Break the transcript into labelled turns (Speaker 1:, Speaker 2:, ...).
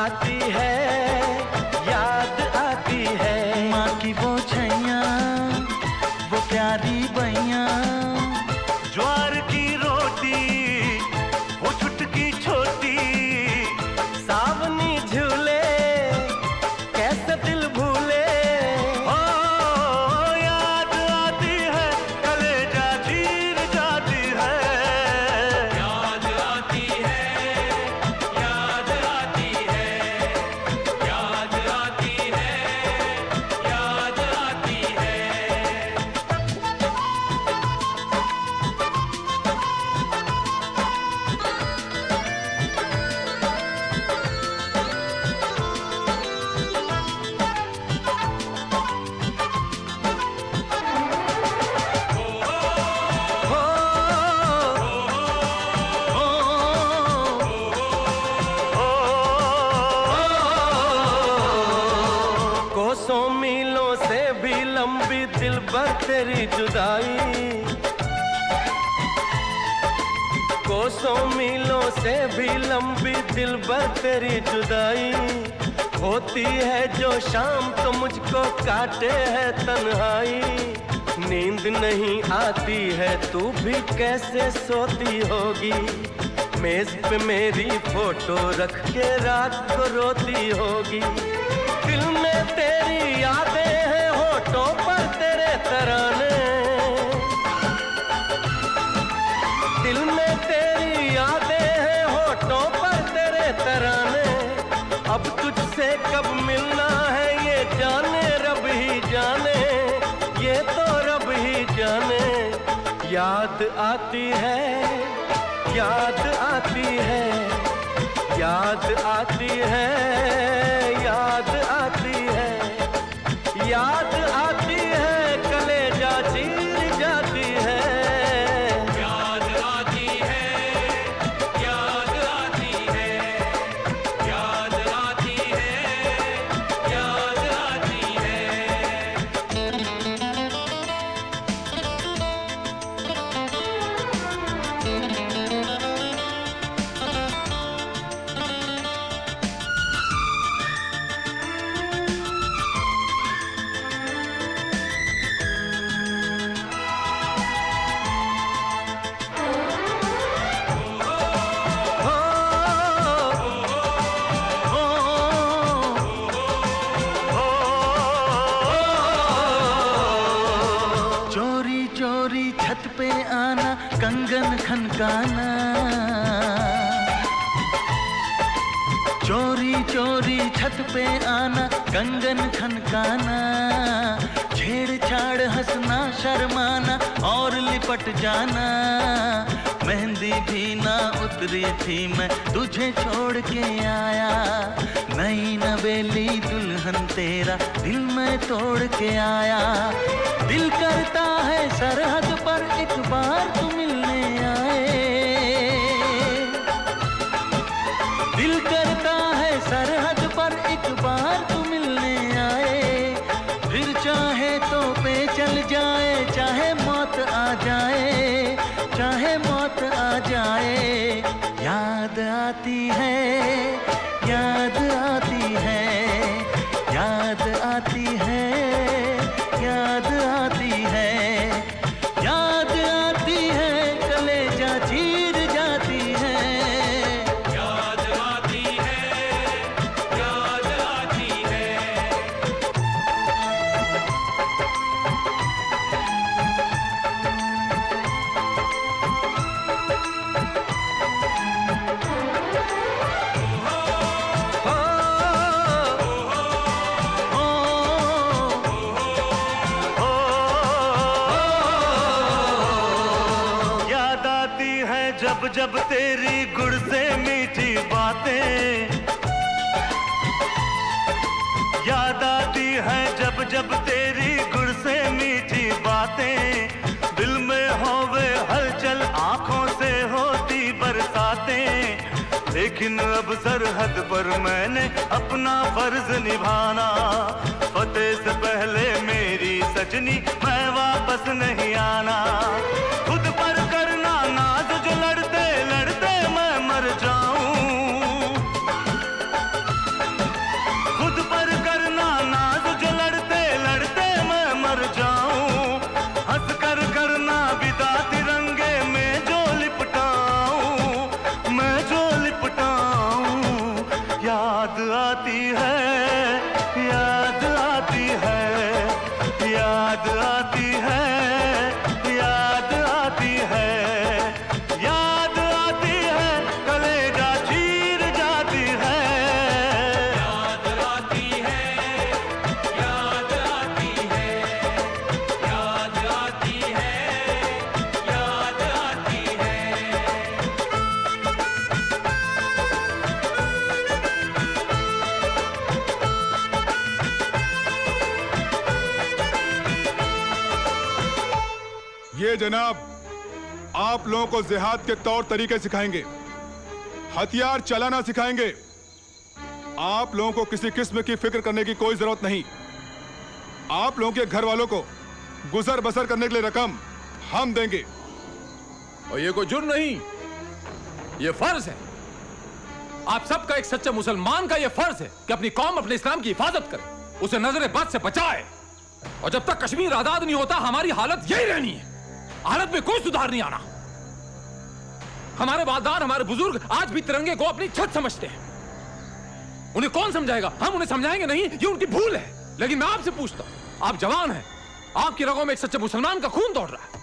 Speaker 1: आती है, याद आती है।
Speaker 2: माँ की वो छैया, वो प्यारी बैया,
Speaker 1: ज्वार की रोटी, वो चुटकी छोटी, सावनी झूले, कैसे दिल भूले। ओ याद आती है, कलेजा चीर जाती है।
Speaker 3: याद आती है, याद आती है, याद आती है, याद आती है।
Speaker 1: कोसों मीलों से भी लंबी दिलबर तेरी जुदाई, कोसों मीलों से भी लंबी दिलबर तेरी जुदाई। होती है जो शाम तो मुझको काटे है तन्हाई। नींद नहीं आती है, तू भी कैसे सोती होगी। मेज पे मेरी फोटो रख के रात को रोती होगी। दिल में तेरी यादें हैं, होठों पर तेरे तराने। दिल में तेरी यादें हैं, होठों पर तेरे तराने। अब तुझसे कब मिलना है ये जाने रब ही जाने, ये तो रब ही जाने। याद आती है, याद आती है, याद आती है, याद आती है, याद आती है, कलेजा चीर जाती है।
Speaker 3: याद आती है, याद आती है, याद आती है, याद आती है।
Speaker 2: चोरी चोरी छत पे आना, कंगन खनकाना। चोरी चोरी छत पे आना, कंगन खनकाना। छेड़छाड़ हंसना शर्माना और लिपट जाना। मेहंदी भी ना उतरी थी मैं तुझे छोड़ के आया। नई नवेली दुल्हन तेरा दिल मैं तोड़ के आया। दिल करता है सरहद पर एक बार तू मिलने आए। दिल करता है सरहद पर एक बार तू मिलने आए। फिर चाहे तो पे चल जाए, चाहे मौत आ जाए, चाहे मौत आ जाए। याद आती है, याद आती है, याद आती है, याद आती है, याद आती है, कलेजा चीर जाती है।
Speaker 3: याद आती है, याद आती है।
Speaker 1: याद आती है जब जब तेरी गुड़ से मीठी बातें। याद आती है जब जब तेरी गुड़ से मीठी बातें। दिल में होवे हलचल, आंखों से होती बरसातें। लेकिन अब सरहद पर मैंने अपना फर्ज निभाना। फतेह से पहले मेरी सजनी मैं वापस नहीं आना। खुद पर करना नाज जो लड़ते लड़ते मैं मर जाऊं।
Speaker 2: आती है, याद आती है, याद आती है, याद आती है, याद आती है, कलेजा चीर जाती है।
Speaker 3: याद आती है, याद आती है, याद आती है, याद आती है।
Speaker 4: ये जनाब आप लोगों को जिहाद के तौर तरीके सिखाएंगे, हथियार चलाना सिखाएंगे। आप लोगों को किसी किस्म की फिक्र करने की कोई जरूरत नहीं। आप लोगों के घर वालों को गुजर बसर करने के लिए रकम हम देंगे।
Speaker 5: और ये कोई जुर्म नहीं, ये फर्ज है। आप सबका, एक सच्चे मुसलमान का ये फर्ज है कि अपनी कौम, अपने इस्लाम की हिफाजत करे, उसे नजर बद से बचाए। और जब तक कश्मीर आजाद नहीं होता हमारी हालत यही रहनी है। हालत में कोई सुधार नहीं आना। हमारे बालदार, हमारे बुजुर्ग आज भी तिरंगे को अपनी छत समझते हैं। उन्हें कौन समझाएगा? हम उन्हें समझाएंगे नहीं, ये उनकी भूल है। लेकिन मैं आपसे पूछता हूं, आप जवान हैं, आपकी रगों में एक सच्चे मुसलमान का खून दौड़ रहा है।